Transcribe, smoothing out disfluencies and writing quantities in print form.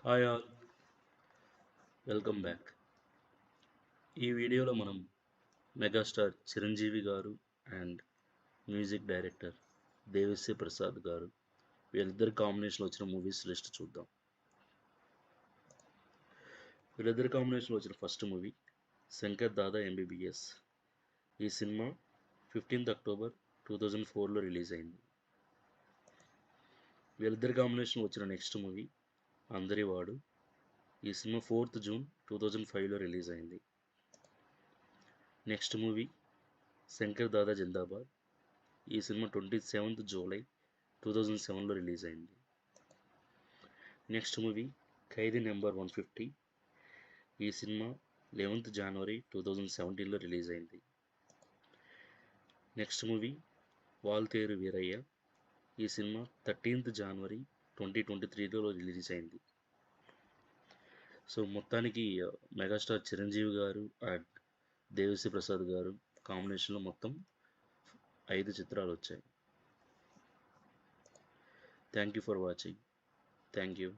Hi all, welcome back. ఈ వీడియోలో మనం megastar Chiranjeevi garu and music director Devi Sri Prasad garu వీళ్ళిద్దరి కాంబినేషన్లో వచ్చిన మూవీస్ లిస్ట్ చూద్దాం. వీళ్ళిద్దరి కాంబినేషన్లో వచ్చిన first movie Shankar Dada MBBS. ఈ సినిమా 15th అక్టోబర్ 2004లో రిలీజ్ అయింది. వీళ్ళిద్దరి కాంబినేషన్లో వచ్చిన నెక్స్ట్ మూవీ అందరివాడు. ఈ సినిమా 4th జూన్ 2005లో రిలీజ్ అయింది. Next movie Shankar Dada Zindabad. ఈ సినిమా 27th జూలై 2007లో రిలీజ్ అయింది. Next movie Khaidi number 150. ఈ సినిమా 11th జనవరి 2017లో రిలీజ్ అయింది. Next movie Waltair Veerayya. ఈ సినిమా 13th జనవరి 2023లో రిలీజ్ అయింది. సో మొత్తానికి మెగాస్టార్ చిరంజీవి గారు అండ్ దేవిశ్రీ ప్రసాద్ గారు కాంబినేషన్లో మొత్తం 5 చిత్రాలు వచ్చాయి. Thank you for watching. Thank you.